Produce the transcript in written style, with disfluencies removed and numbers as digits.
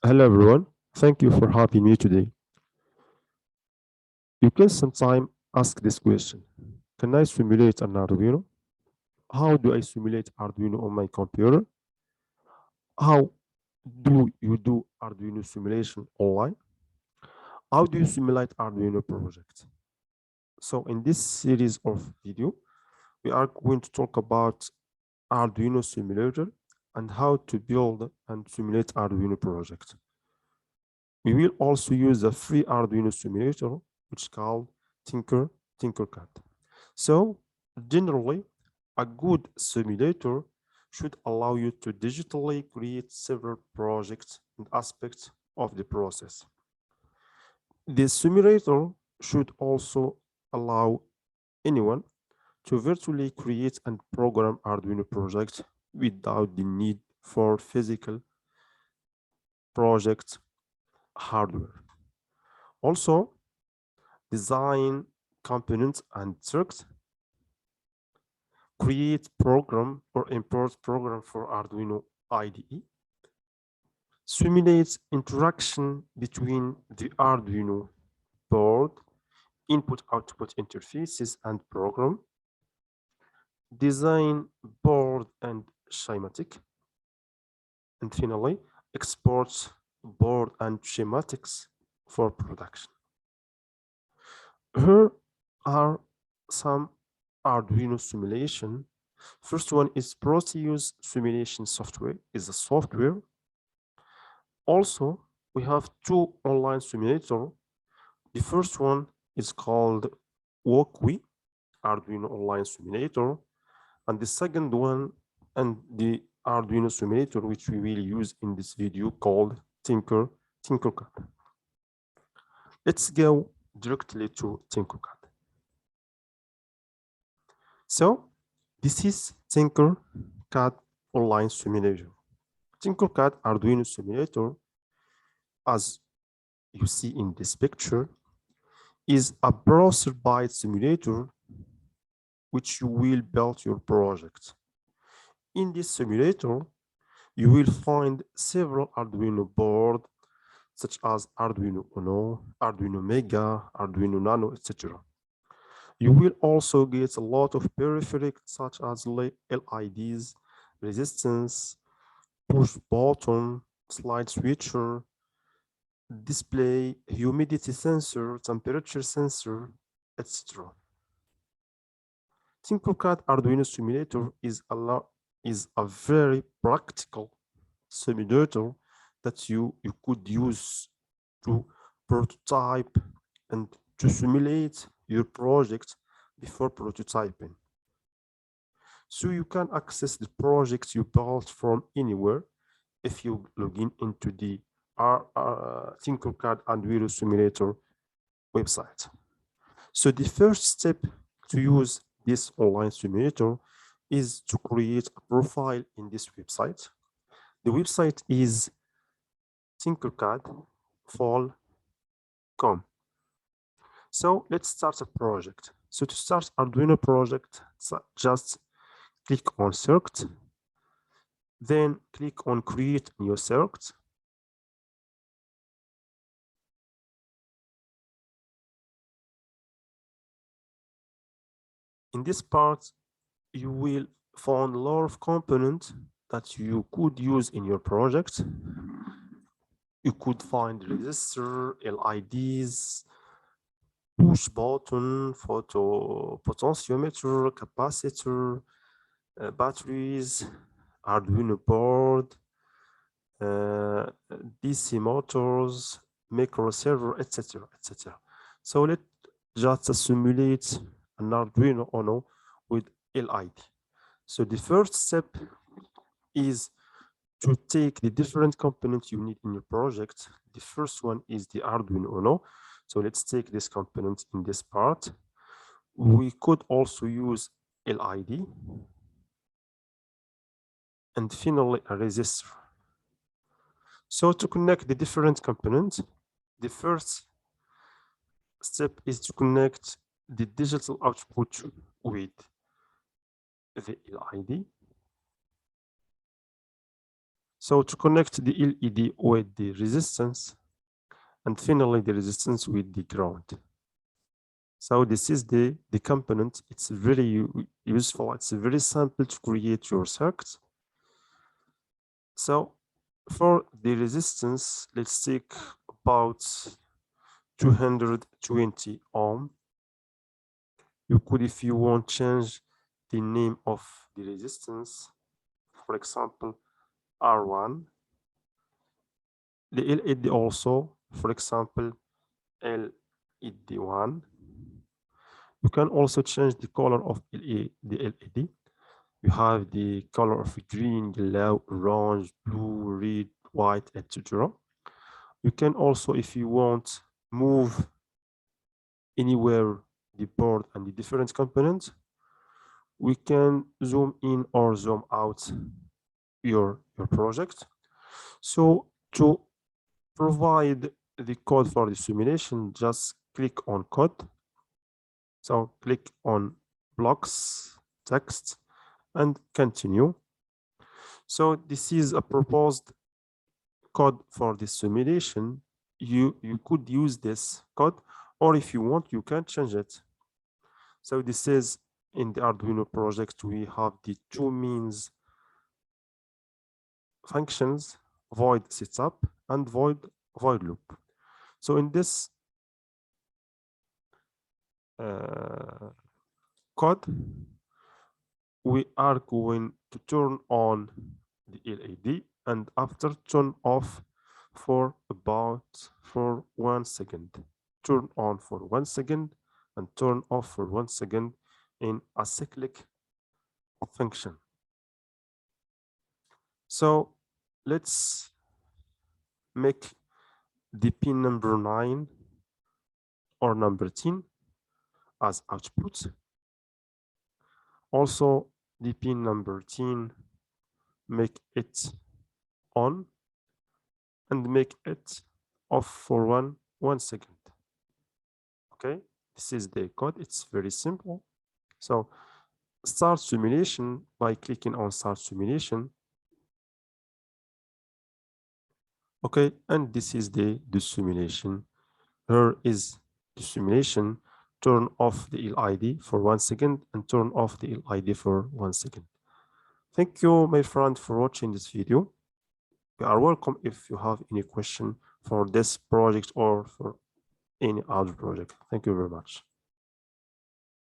Hello everyone, thank you for having me today. You can sometimes ask this question: can I simulate an Arduino? How do I simulate Arduino on my computer? How do you do Arduino simulation online? How do you simulate Arduino project? So in this series of video, we are going to talk about Arduino simulator and how to build and simulate Arduino project. We will also use the free Arduino simulator, which is called Tinkercad. So generally, a good simulator should allow you to digitally create several projects and aspects of the process. The simulator should also allow anyone to virtually create and program Arduino projects without the need for physical project hardware. Also, design components and circuits, create program or import program for Arduino IDE, simulates interaction between the Arduino board, input-output interfaces and program, design board and schematic, and finally, exports board and schematics for production. Here are some Arduino simulation. First one is Proteus simulation software, is a software. Also, we have two online simulator. The first one is called Walkwi, Arduino Online Simulator, and the second one and the Arduino simulator, which we will use in this video, called Tinkercad. Let's go directly to Tinkercad. So this is Tinkercad Online Simulator. Tinkercad Arduino Simulator, as you see in this picture, is a browser-based simulator which you will build your project. In this simulator, you will find several Arduino boards, such as Arduino Uno, Arduino Mega, Arduino Nano, etc. You will also get a lot of peripherals such as LEDs, resistance, push button, slide switcher, display, humidity sensor, temperature sensor, etc. Tinkercad Arduino Simulator is a very practical simulator that you could use to prototype and to simulate your project before prototyping. So you can access the projects you built from anywhere if you log into the Tinkercad Arduino Simulator website. So the first step to use this online simulator is to create a profile in this website. The website is tinkercad.com. So let's start a project. So to start Arduino project, just click on circuit, then click on create new circuit. In this part, you will find a lot of components that you could use in your project. You could find resistor, LEDs, push button, photo potentiometer, capacitor, batteries, Arduino board, DC motors, micro server, etc., etc. So let's just simulate an Arduino Uno with LED. So the first step is to take the different components you need in your project. The first one is the Arduino Uno. So let's take this component in this part. We could also use LED. And finally, a resistor. So to connect the different components, the first step is to connect the digital output with the LED. So to connect the LED with the resistance, and finally the resistance with the ground. So this is the component. It's very useful. It's very simple to create your circuit. So for the resistance, let's take about 220 ohm. You could, if you want, change the name of the resistance. For example, R1. The LED also, for example, LED1. You can also change the color of the LED. You have the color of green, yellow, orange, blue, red, white, etc. You can also, if you want, move anywhere the board and the different components. We can zoom in or zoom out your project. So to provide the code for the simulation, just click on code. So click on blocks, text, and continue. So this is a proposed code for the simulation. You could use this code, or if you want, you can change it. So this is in the Arduino project, we have the two means functions, void setup and void loop. So in this code, we are going to turn on the LED and after turn off for 1 second. Turn on for 1 second and turn off for 1 second in a cyclic function. So let's make the pin number 9 or number 10 as output. Also, the pin number 10, make it on and make it off for 1 second. Okay, this is the code. It's very simple. So start simulation by clicking on start simulation. Okay, and this is the simulation. Here is the simulation. Turn off the LED for 1 second and turn off the LED for 1 second. Thank you, my friend, for watching this video. You are welcome if you have any question for this project or for any other project. Thank you very much.